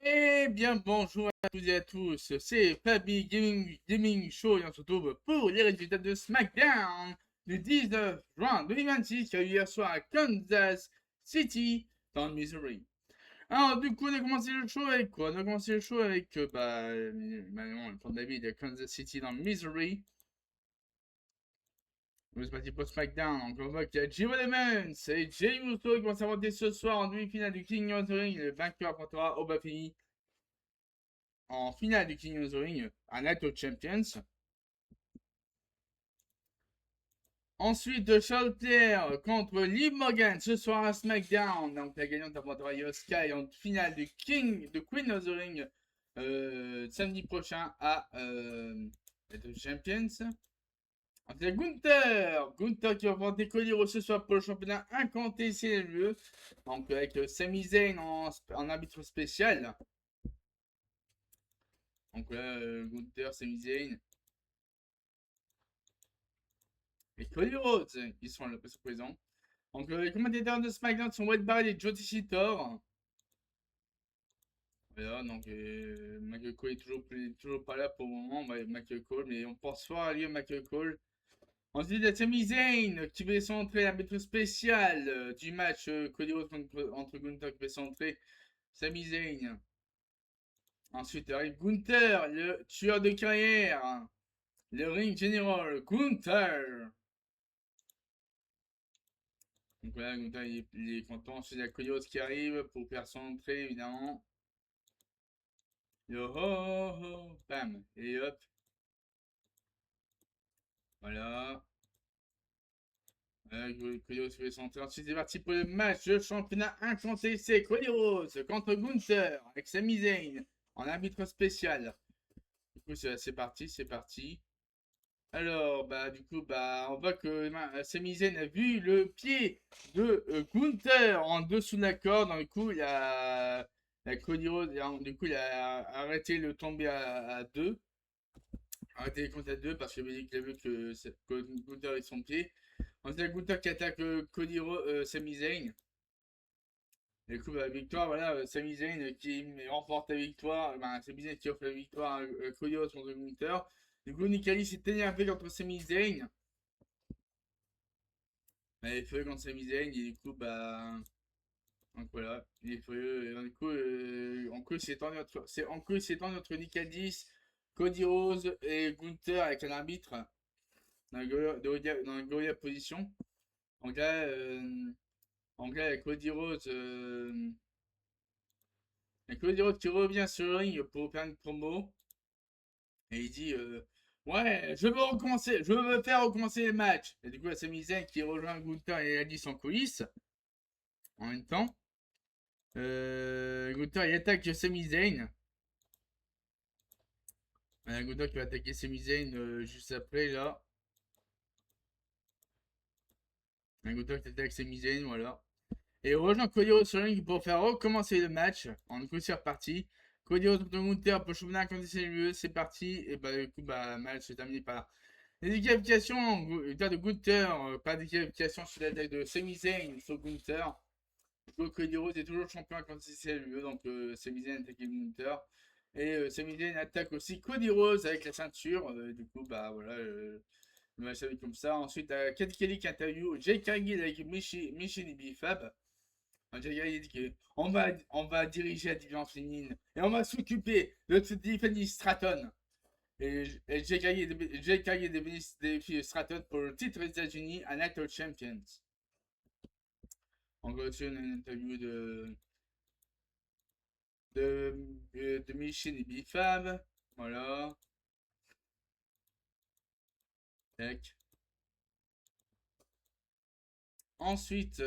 Eh bien, bonjour à toutes et à tous, c'est Fabi Gaming Show et on se retrouve pour les résultats de SmackDown du 19 juin 2026 qui a eu hier soir à Kansas City dans le Missouri. Alors, du coup, on a commencé le show avec quoi? On a commencé le show avec, comme d'habitude, Kansas City dans le Missouri. On est parti pour SmackDown, donc on voit qu'il y a Jim Lemons et Jey Uso qui vont s'affronter ce soir en demi-finale du King of the Ring. Le vainqueur affrontera Oba Fini en finale du King of the Ring à Night of Champions. Ensuite, Charlotte Flair contre Liv Morgan ce soir à SmackDown. Donc la gagnante affrontera Io Sky en finale du Queen of the Ring samedi prochain à Night of Champions. Ensuite, Gunther qui va affronter Cody Rhodes ce soir pour le championnat incontesté. Donc avec Sami Zayn en arbitre spécial. Donc là, Gunther, Sami Zayn et Cody Rhodes, ils sont là, présents. Donc les commentateurs de SmackDown sont Wade Barrett et Jody Shitor. Voilà, donc Michael Cole est toujours pas là pour le moment, Michael Cole, mais on pense fort à lui, Michael Cole. Ensuite, il y a Sami Zayn qui va centrer l'arbitre spécial du match Cody Rhodes entre Gunther qui va centrer Sami Zayn. Ensuite, arrive Gunther, le tueur de carrière, le ring general, Gunther. Donc voilà, Gunther il est content. Ensuite, il y a Cody Rhodes qui arrive pour faire son entrée, évidemment. Yo ho ho, bam, et hop. Voilà. Cody Rhodes fait son entrée. Ensuite, c'est parti pour le match de championnat incontesté. Cody Rhodes contre Gunther avec Sami Zayn en arbitre spécial. Du coup, c'est parti, c'est parti. Alors, du coup, on voit que Sami Zayn a vu le pied de Gunther en dessous de la corde. Du coup, il a Cody Rhodes, du coup, il a arrêté le tomber à 2. Arrêté les comptes à 2 parce qu'il a vu que Gunther avec son pied. Ensuite, il y a Gunther qui attaque Sami Zayn. Et du coup, victoire, voilà, Sami Zayn qui remporte la victoire. Sami Zayn qui offre la victoire à Cody Rhodes contre Gunther. Du coup, Nick Aldis s'est énervé contre Sami Zayn. Il est furieux contre Sami Zayn. Et du coup, donc voilà, il est furieux. Et du coup, en plus, c'est étendu entre Nick Aldis, Cody Rhodes et Gunther avec un arbitre dans la Gorilla position. Donc là, il y a Cody Rhodes. Cody Rhodes qui revient sur le ring pour faire une promo. Et il dit ouais, je veux faire recommencer le match. Et du coup, il y a Sami Zayn qui rejoint Gunther et Aldis en coulisses en même temps. Gunther il attaque Sami Zayn. Gunther qui va attaquer Sami Zayn juste après là. Gunther qui attaque Sami Zayn, voilà. Et il rejoint Cody Rhodes sur le ring pour faire recommencer le match. En coup, c'est reparti. Cody Rhodes contre Gunther pour le championnat contre c'est parti. Et du coup, match c'est terminé par les déqualifications. Victoire de Gunther, pas de déqualification sur l'attaque de Sami Zayn sur Gunther. Cody Rhodes est toujours champion contre CCLUE, donc Sami Zayn attaque Gunther. Et Sami Zayn attaque aussi Cody Rhodes avec la ceinture. Du coup, voilà, le match s'est comme ça. Ensuite, Kat Kelly qui interview Jake Cargill avec Michelle Bifab. Jake Cargill dit on va diriger la division féminine et on va s'occuper de Tiffany Stratton. Et Jake Cargill défie Stratton pour le titre des États-Unis à Night of Champions. On va aussi une interview de Michel et Bifab. Voilà. Tac. Ensuite,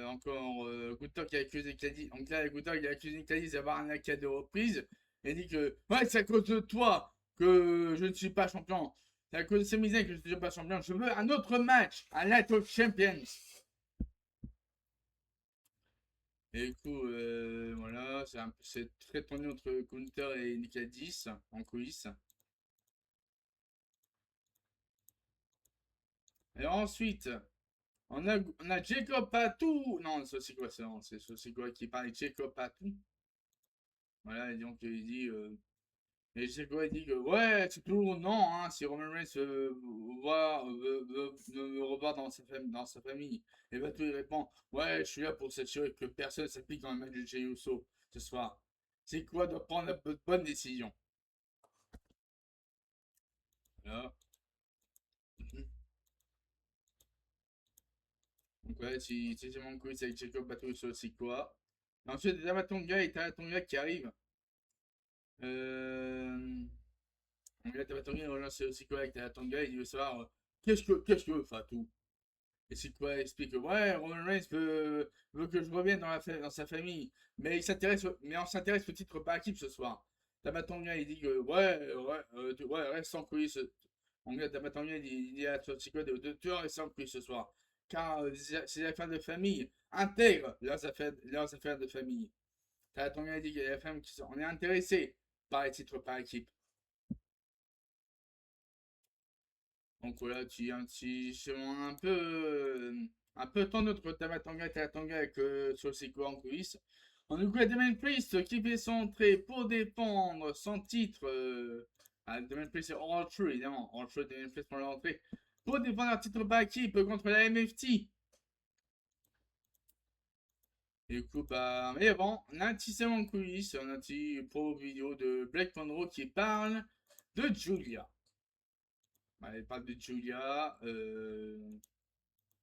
encore Gunther qui a accusé Cladis. Donc là, Gunther il a accusé Cladis d'avoir un acte de reprise. Il dit que ouais, c'est à cause de toi que je ne suis pas champion. C'est à cause de ces misères que je ne suis pas champion. Je veux un autre match, un Night of Champions. Et du coup, voilà, c'est très tendu entre Gunther et Cladis en coulisses. Et ensuite, On a Jacob Patou. Non, ça c'est quoi ça? C'est quoi qui parle de Jacob Patou? Voilà, et donc il dit. Et Jacob il dit que ouais, c'est toujours non, hein, si Roman Reigns veut me revoir dans sa famille. Et Patou il répond ouais, je suis là pour s'assurer que personne s'applique dans le match de Jey Uso ce soir. C'est quoi de prendre la bonne décision? Voilà. Donc ouais, si c'est mon quiz avec Jacob Bateau sur c'est quoi. Ensuite, Tamatonga et Tamatonga qui arrivent. Euh... Donc là, Tamatonga relance c'est quoi avec Tamatonga, il veut savoir qu'est-ce que veut Fatou. Et c'est quoi explique que ouais, Roman Reigns veut que je revienne dans sa famille. Mais mais on s'intéresse au titre par équipe ce soir. Tamatonga il dit que ouais, reste en coulisses. En gars, Tamatonga il dit à Tsuchiko de te rester en coulisses ce soir. Car c'est la affaires de famille. Intègre leurs affaires de famille. Tamatonga dit que les femmes on est intéressé par les titres par équipe. Donc voilà, tu un petit un peu tendre notre Tamatanga et Tamatanga avec Soseko en coulisses. On nous a Damien Priest qui fait son entrée pour défendre son titre. Damien Priest c'est All True évidemment. All True Damien Priest pour l'entrée. Pour défendre leur titre par équipe contre la MFT. Et du coup, bah, mais avant, on a un petit segment en coulisses, on a un petit pro vidéo de Black Monroe qui parle de Julia. Il parle de Julia.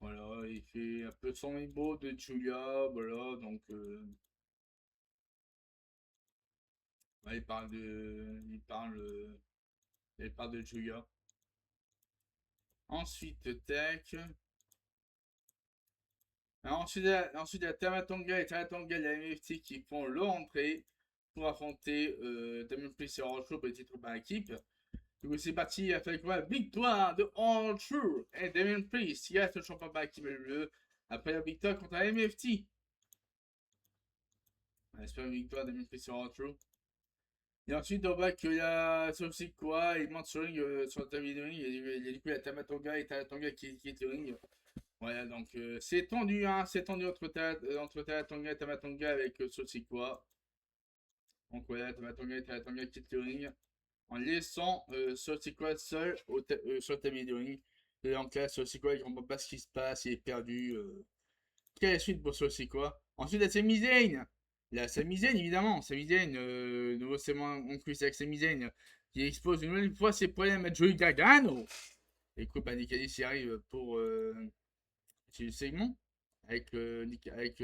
Voilà, il fait un peu son niveau de Julia. Voilà, donc il parle de. Il parle de Julia. Ensuite, Tech. Ensuite, il y a Tamatonga et Tamatonga de la MFT qui font leur entrée pour affronter Damien Priest et All True pour les titres par équipe. Du coup, c'est parti, avec quoi? Victoire de All True et Damien Priest qui reste le champion par équipe après la victoire contre la MFT. On espère une victoire de Damien Priest et All True. Et ensuite, on voit qu'il y a Sophie quoi, il monte sur le ring, sur le tapis de ring, et du coup, il y a Tamatonga et Tamatonga qui quitte le ring. Voilà, donc c'est tendu, hein, c'est tendu entre Tamatonga et Tamatonga avec Sophie quoi. Donc voilà, Tamatonga et Tamatonga quittent le ring en laissant Sophie quoi seul sur le tapis de ring. Et donc là, Sophie quoi, il comprend pas ce qui se passe, il est perdu. Quelle est la suite pour Sophie quoi? Ensuite, il y a Sami Zayn. La Sami Zayn, évidemment. Sami Zayn, nouveau segment en plus avec Sami Zayn, qui expose une nouvelle fois ses problèmes à Joey Gargano. Et coup, Nick Aldis y arrive pour le segment. Avec, avec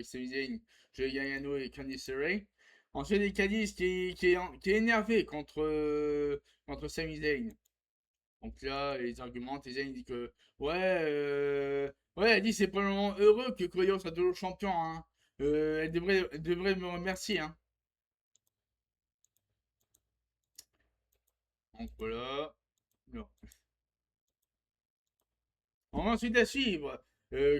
Sami Zayn, Joey Gargano et Candice LeRae. Ensuite, Nick Aldis qui est énervé contre Sami Zayn. Donc là, les arguments, Zayn dit que ouais, elle dit c'est pas le moment heureux que Koyo soit toujours champion, hein. Elle devrait me remercier, hein. Donc voilà. Non. On va ensuite à suivre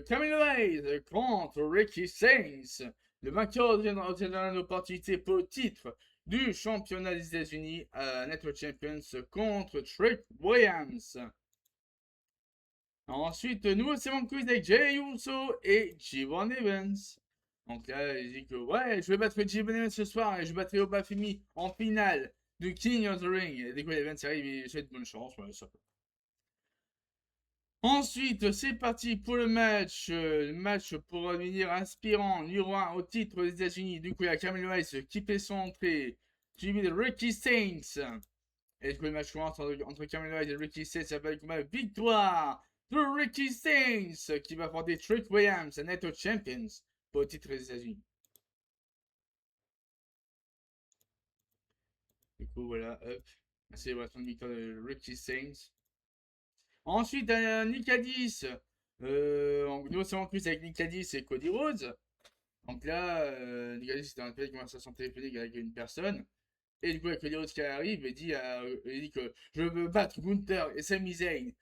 Camille Hayes contre Ricky Sainz. Le vainqueur obtiendra une opportunité pour le titre du championnat des États-Unis à Network Champions contre Trick Williams. Ensuite, nouveau segment quiz avec Jey Uso et Jevon Evans. Donc là, il dit que ouais, je vais battre Jevon Evans ce soir et je battrai Obafemi en finale du King of the Ring. Et dès que Evans arrive, il souhaite bonne chance. Voilà, ça. Ensuite, c'est parti pour le match pour revenir inspirant numéro 1 au titre des États-Unis. Du coup, il y a Camille Rice qui fait son entrée, suivi de Ricky Saints. Et du coup, le match commence entre Camille Rice et Ricky Saints. Ça s'appelle comme victoire de Ricky Saints qui va affronter Trick Williams, un Network Champions pour le titre des États-Unis. Du coup, voilà, hop, la célébration de victoire de Ricky Saints. Ensuite, Nick Aldis. Nous sommes en plus avec Nick Aldis et Cody Rhodes. Donc là, Nick Aldis était en pleine conversation téléphonique avec une personne. Et du coup, avec Cody Rhodes qui arrive, il dit que je veux battre Gunther et Sami Zayn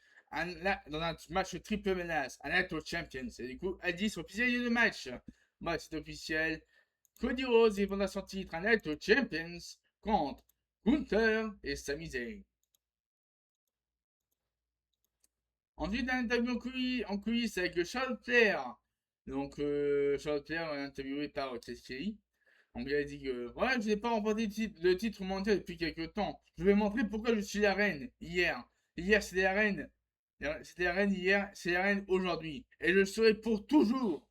dans un match triple menace, un Night of Champions. Et du coup, Aldis officialise le match. Moi, c'est officiel. Cody Rhodes défendra son titre, un Night of Champions contre Gunther et Sami Zayn. Ensuite, un interview en coulisses avec Charles Flair. Donc, Charles Flair est interviewé par Chase Kelly. Donc, il a dit que ouais, je n'ai pas remporté le titre mondial depuis quelques temps. Je vais montrer pourquoi je suis la reine hier. Hier, c'était la reine. C'était la reine hier, c'est la reine aujourd'hui. Et je le serai pour toujours.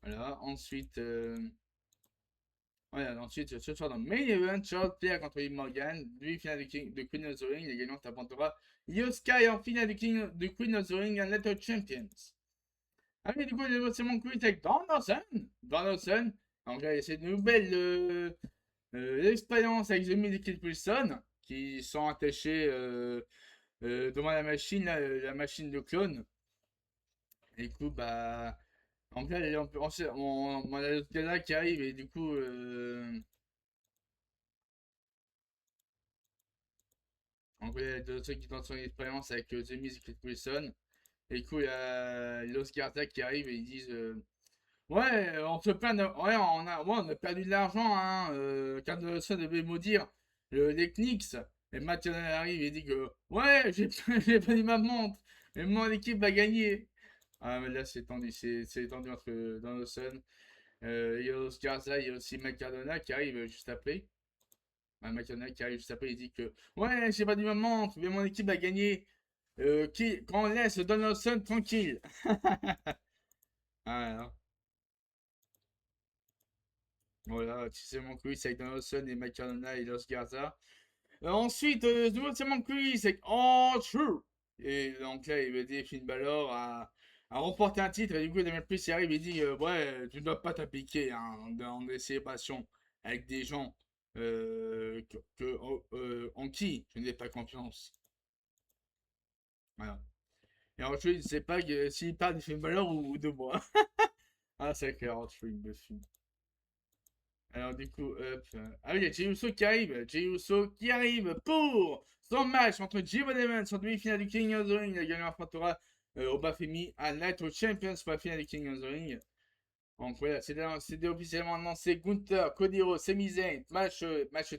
Voilà, ensuite. Voilà, ensuite, ce soir dans le main event, Charles Flair contre Liv Morgan, demi-finale de Queen of the Ring, les gagnants affrontera Io Sky en finale de Queen of the Ring and Later Champions. Ah oui, du coup, c'est mon quiz avec Donaldson. Donaldson, donc là, c'est une nouvelle expérience avec The Miz et Kid Wilson, qui sont attachés devant la machine, la machine de clone. Et du coup, bah. Donc là, on a l'autre gars qui arrive et du coup. En vrai, il y a deux ceux qui tentent son expérience avec The Miz et Chris Wilson. Et du coup, il y a Los Garza qui arrive et ils disent ouais, on se plaint de... ouais, on a perdu de l'argent, hein. Carlson devait maudire les Knicks. Et Matt Cannon arrive et dit que ouais, j'ai perdu ma montre. Mais mon équipe va gagner. Ah, mais là, c'est tendu, c'est tendu entre Donaldson. Il y a Los Garza, il y a aussi McCardona qui arrive juste après. McConaughey qui arrive juste après, il dit que ouais, j'ai pas du moment, mais mon équipe a gagné. Qu'on laisse Donaldson tranquille. Voilà. Voilà, tu sais mon quiz avec Donaldson et McConaughey et Los Garza. Ensuite, nouveau c'est mon quiz avec Oh True. Et donc là, il veut dire Finn Balor a remporté un titre. Et du coup, Damien Priest arrive et dit ouais, tu ne dois pas t'appliquer hein, dans des célébrations avec des gens en qui je n'ai pas confiance. Voilà. Et ensuite, je ne sais pas s'il parle de Finn Balor ou de moi. Ah, c'est clair, Ensuite, il me fume. Alors, du coup, hop. Ah oui, il y a Jey Uso qui arrive. Jey Uso qui arrive pour son match entre Jimmy Evans en demi-finale du King of the Ring. Le gagnant affrontera Obafemi à Night of Champions pour la finale du King of the Ring. Donc voilà, c'est officiellement annoncé. Gunther, Cody Rhodes, Sami Zayn, match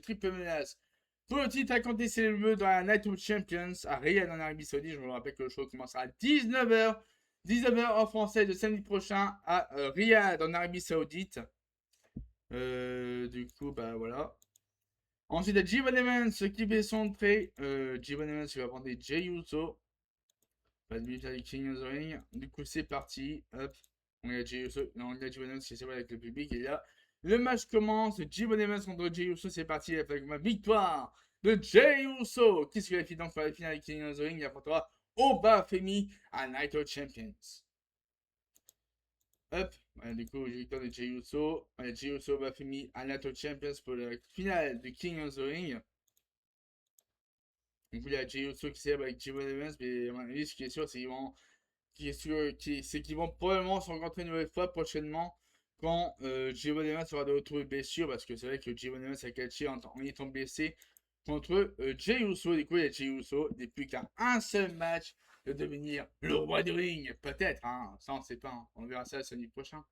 triple menace. Pour le titre à compter c'est le dans la Night of Champions à Riyad en Arabie Saoudite. Je vous rappelle que le show commencera à 19h. 19h en français de samedi prochain à Riyad en Arabie Saoudite. Du coup, bah voilà. Ensuite, il y a G1 Evans qui fait son entrée. G1 Evans qui va prendre Jey Uso. Pas de militaire King of the Ring. Du coup, c'est parti. Hop. On a Jey Uso. Non, on a G1 Evans qui s'évoile avec le public. Et là, le match commence. G1 Evans contre Jey Uso. C'est parti avec ma victoire de Jey Uso qui se qualifie donc pour la finale King of the Ring. Il affrontera Obafemi à Night of Champions. Hop, du coup, j'ai victoire de Jey Uso. Jey Uso va finir à Night of Champions pour la finale de King of the Ring. Du coup, il y a Jey Uso qui s'est avec Jimmy Evans, mais à mon avis, ce qui est sûr, c'est qu'ils vont probablement se rencontrer une nouvelle fois prochainement quand Jimmy Evans sera de retour de blessure, parce que c'est vrai que Jimmy Evans a catché en étant blessé contre Jey Uso. Du coup, il y a Jey Uso, il n'est plus qu'à un seul match de devenir le roi du ring. Peut-être, hein, ça on sait pas, hein. On verra ça samedi prochain.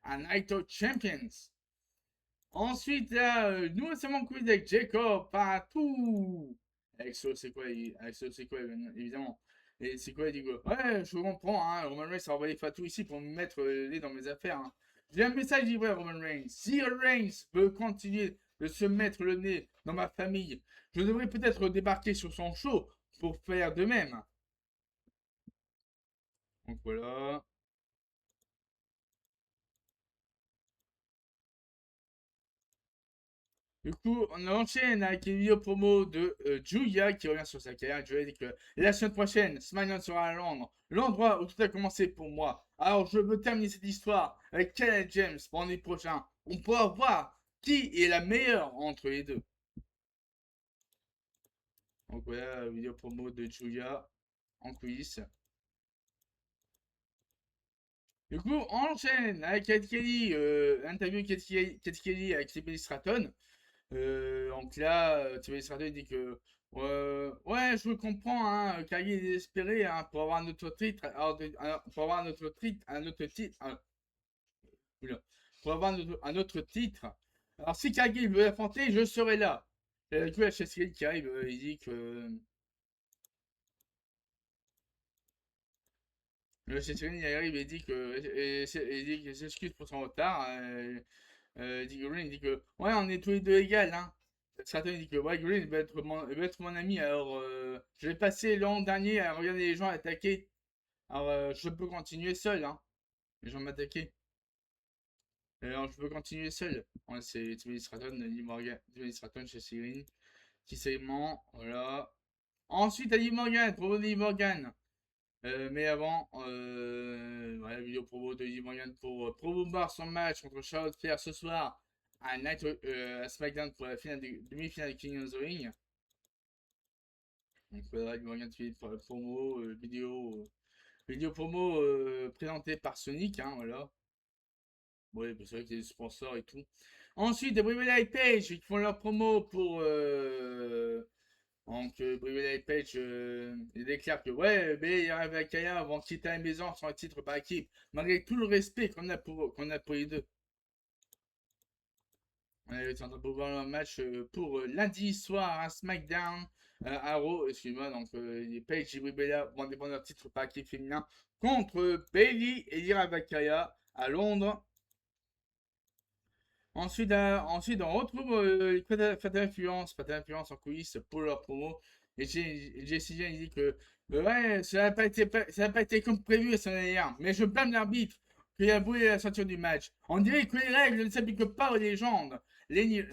À Night of Champions. Ensuite, là, nous, c'est mon quiz avec Jacob partout. Exo, c'est quoi, évidemment. Et c'est quoi, il dit quoi? Ouais, je comprends, hein. Roman Reigns a envoyé Fatou ici pour me mettre le nez dans mes affaires. Hein. J'ai un message dit, ouais, Roman Reigns. Si Reigns veut continuer de se mettre le nez dans ma famille, je devrais peut-être débarquer sur son show pour faire de même. Donc voilà. Du coup, on enchaîne avec une vidéo promo de Julia qui revient sur sa carrière. Julia dit que la semaine prochaine, SmackDown sera à Londres, l'endroit où tout a commencé pour moi. Alors, je veux terminer cette histoire avec Kenneth James pour l'année prochaine. On pourra voir qui est la meilleure entre les deux. Donc voilà, la vidéo promo de Julia en coulisses. Du coup, on enchaîne avec Kate Kelly, interview Kate Kelly avec Sibeli Stratton. Donc là, Thierry Sardet dit que ouais, je comprends, hein, Kagi est désespéré hein, pour avoir un autre titre, pour avoir un autre titre, pour avoir un autre titre. Alors si Kagi veut affronter, je serai là. Et du coup, la Chesky qui arrive, il dit que Cécile, il arrive et dit que, il dit qu'il s'excuse pour son retard. Il dit que Green, il dit que, ouais, on est tous les deux égales, hein. Certains dit que, ouais, Green il va être mon ami, alors je vais passer l'an dernier à regarder les gens attaquer. Alors je peux continuer seul, hein. Les gens m'attaquaient. Alors je peux continuer seul. Ouais, c'est Timothy Stratton, Lee Morgan, Timothy Stratton chez Cyril. Qui segment, voilà. Ensuite, Ali Morgan, promo de Lee Morgan. Mais avant, voilà, vidéo promo de Lee Morgan pour promouvoir son match contre Charlotte Flair ce soir à SmackDown pour la demi-finale de King of the Ring. Donc voilà, Lee Morgan fait pour la promo, vidéo promo présentée par Sonic, hein, voilà. Ouais, bah, c'est vrai que des sponsors et tout. Ensuite, les Brie Page qui font leur promo pour donc, Brive Page il déclare que ouais, mais il arrive à Kaya avant de quitter la maison sur un titre par équipe, malgré tout le respect qu'on a pour les deux. On est en train de voir un match pour lundi soir à SmackDown, à Raw, excuse-moi, donc Page et Brie vont défendre leur titre par équipe féminin contre Bailey et Lyra Valkyria à Londres. Ensuite, on retrouve les Fatal Influence en coulisses pour leur promo. Et Jesse James dit que ouais, ça n'a pas été comme prévu la semaine dernière, mais je blâme l'arbitre qui a brûlé la ceinture du match. On dirait que les règles ne s'appliquent pas aux légendes.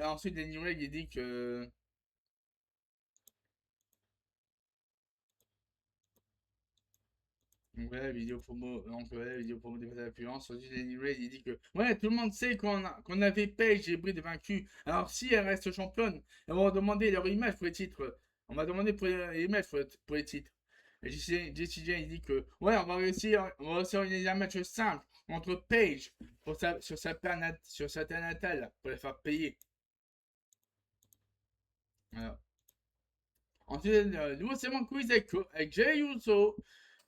Ensuite, Lenny Ray il dit que donc voilà, vidéo promo des influences. Ensuite, Lenny Ray, il dit que ouais, tout le monde sait qu'on avait Paige et Brie vaincus. Alors si elle reste championne, on va demander leur image pour les titres. On va demander pour les images pour les titres. Et Jesse J, il dit que ouais, on va réussir à organiser un match simple entre Paige sur sa terre natale pour la faire payer. Voilà. Ensuite, nouveau segment quiz avec Jay Uso.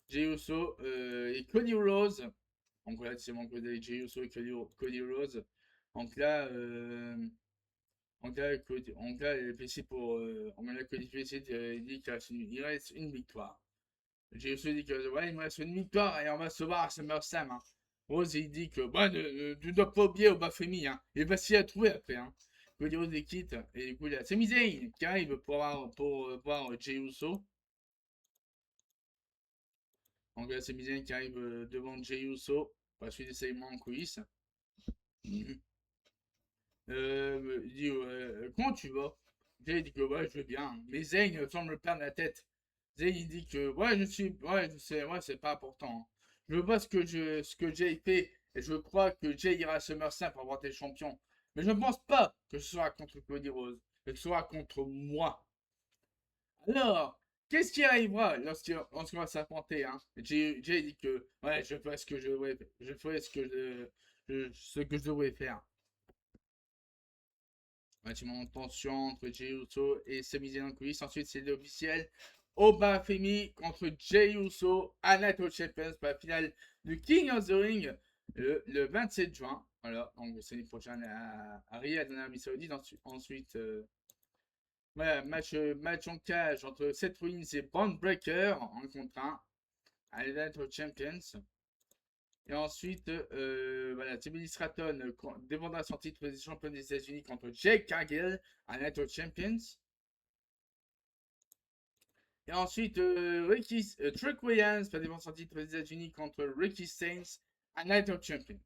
Jey Uso et Cody Rose. Donc voilà, c'est mon côté Jey Uso et Cody Rose. Donc là, il est placé pour. On met la Cody placé, il dit qu'il reste une victoire. Jey Uso dit que ouais, il me reste une victoire et on va se voir à SummerSlam. Hein. Rose, il dit que bah, tu ne dois pas oublier au Bafemi. Hein. Il va s'y trouver après. Hein. Cody Rose les quitte. Et du coup, il y a Sami Zayn qui arrive pour voir Jey Uso. Donc là, c'est Zayn qui arrive devant Jey Uso pour la suite des segments en coulisses. Il dit comment tu vas? Jay dit que ouais, je vais bien. Mais Zayn semble perdre la tête. Zayn il dit que ouais, je sais, ouais, c'est pas important. Hein. Je vois ce que Jay fait et je crois que Jay ira à SummerSlam pour avoir des champions. Mais je ne pense pas que ce sera contre Cody Rose, que ce sera contre moi. Alors, qu'est-ce qui arrivera lorsqu'on va s'affronter, hein? Jay dit que ouais, je ferai ce que je devrais faire. Bâtiment de tension entre Jey Uso et Sami Zayn en coulisses. Ensuite, c'est l'officiel Oba Femi contre Jey Uso à Night of Champions pour la finale du King of the Ring le 27 juin. Voilà, donc c'est l'année prochaine à Riyad en Arabie Saoudite. Ensuite, voilà, match en cage entre Seth Rollins et Braun Breaker en contre 1 à la Night of Champions. Et ensuite, voilà, Timothy Stratton défendra son titre de champion des États-Unis contre Jake Cargill à Night of Champions. Et ensuite, Trick Williams va défendre son titre des États-Unis contre Ricky Saints à Night of Champions.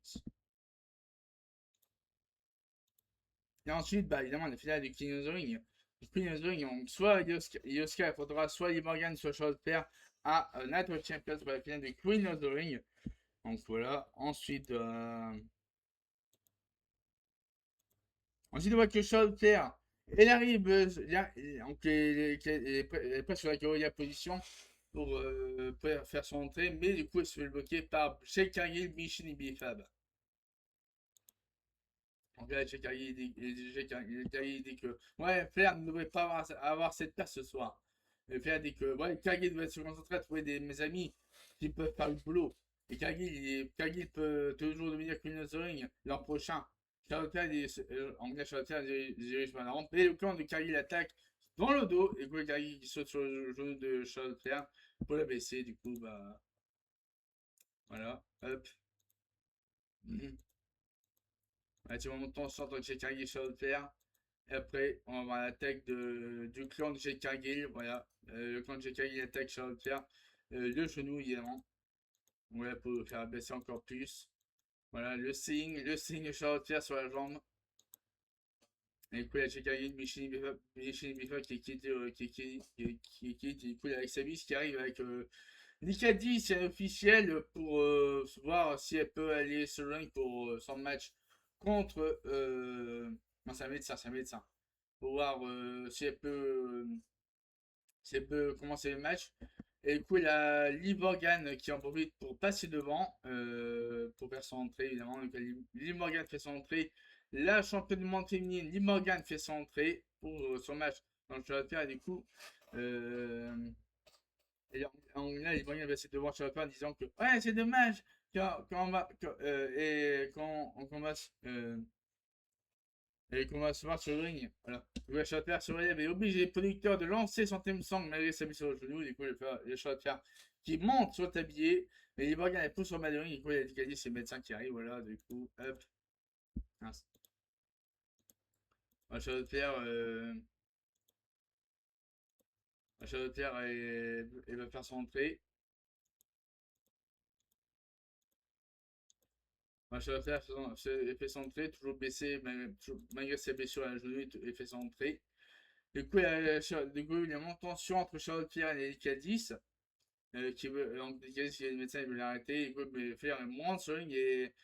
Et ensuite, bah, évidemment, la finale du King of the Ring. Le King of the Ring, donc, soit Yosuke affrontera soit Lee Morgan, soit Charlotte Flair à Night of Champions pour la finale du Queen of the Ring. Donc voilà, ensuite, on voit que Charles Flair, elle arrive, donc elle est presque sur la catégorie position pour faire son entrée, mais du coup elle se fait bloquer par Jake Cargill, Michin et Bifab. Donc là, Jake Cargill dit que ouais, Flair ne devrait pas avoir cette place ce soir. Et Flair dit que ouais, Cargill doit se concentrer à trouver mes amis qui peuvent faire le boulot. Et Cargill peut toujours devenir Queen of the Ring l'an prochain. Anglais Charlotte dirige vers la rampe et le clan de Cargill attaque dans le dos et Greg Cargill qui saute sur le genou de Charlotte pour la baisser. Du coup, bah, Voilà, hop. Ouais, tu vas monter en centre de Jake Cargill, Charlotte Flair. Et après, on va avoir l'attaque du clan de Jake Cargill. Voilà, le clan de Jake Cargill attaque Charlotte Flair. Le genou, évidemment. Voilà, pour le faire baisser encore plus. Voilà, le signe de Charlotte Flair sur la jambe. Et du coup, la Jake Cargill, Michelle Bifa qui quitte, qui quitte. Et du coup, il y a Alexa Bliss qui arrive avec Nika dit, c'est officiel pour voir si elle peut aller sur le ring pour son match contre. Non, c'est un médecin, c'est un médecin. Pour voir si elle peut commencer le match. Et du coup, il y a Liv Morgan qui en profite pour passer devant, pour faire son entrée, évidemment. Donc, Liv Morgan fait son entrée. La championne du monde féminine, Liv Morgan, fait son entrée pour son match dans le Charlotte. Et du coup, euh, et là, les Morgan va essayer de voir Charlotte en disant que ouais, c'est dommage quand on va, et quand on commence. Et qu'on va se voir sur le ring. Voilà. Le Charlotte se relève et oblige les producteurs de lancer son thème song malgré sa blessure au genou. Du coup, le Charlotte qui monte sur le tablier. Mais les Morgan pousse sur le ring. Du coup, il a dit c'est le médecin qui arrive. Voilà, du coup, hop. Mince. Le Charlotte elle va faire son entrée. Charlotte fait son entrée, toujours baissé, malgré ses blessures à la genou, il fait son entrée. Du coup, il y a une tension entre Charlotte Flair et Erika 10. Qui veut, donc, les médecins veulent l'arrêter, il veut faire un monitoring et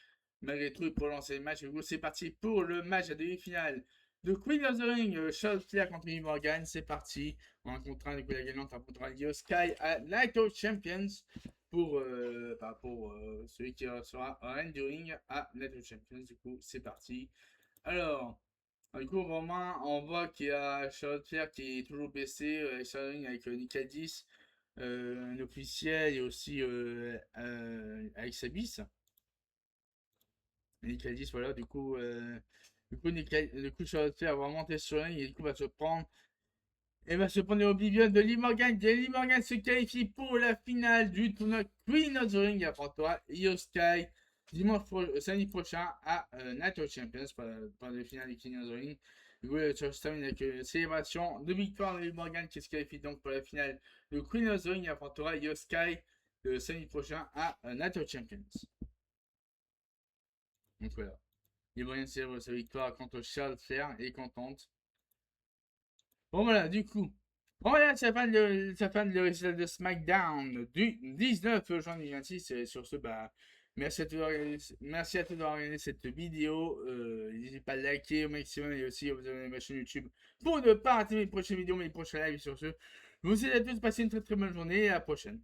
malgré tout, il peut lancer le match. C'est parti pour le match à demi-finale de Queen of the Ring. Charles Flair contre Liv Morgan, c'est parti. On rencontrera du coup la gagnante rencontrera Io Sky à Night of Champions pour celui qui sera reine du ring à Night of Champions. Du coup, c'est parti. Alors, du coup, vraiment, on voit qu'il y a Charlotte Flair qui est toujours baissé avec Nick Aldis, un officiel et aussi avec Sabis. Nick Aldis, voilà, du coup, Charlotte Flair va monter sur le ring et du coup, va se prendre l'Oblivion de Liv Morgan. Liv Morgan se qualifie pour la finale du tournoi Queen of the Ring. Après-toi, Io Sky, samedi prochain à Night of Champions pour la finale du Queen of the Ring. Du coup, ça se termine avec une célébration de victoire de Liv Morgan qui se qualifie donc pour la finale de Queen of the Ring. Après-toi, Io Sky le samedi prochain à Night of Champions. Donc voilà. Liv Morgan célèbre sa victoire contre Charles Flair et est contente. Bon voilà, du coup. Bon voilà, c'est la fin de le récital de SmackDown du 19 juin 2026. Et sur ce, bah, merci à tous d'avoir regardé cette vidéo. N'hésitez pas à liker au maximum et aussi à vous abonner à ma chaîne YouTube pour ne pas rater mes prochaines vidéos, mes prochains lives. Sur ce, je vous souhaite à tous de passer une très très bonne journée et à la prochaine.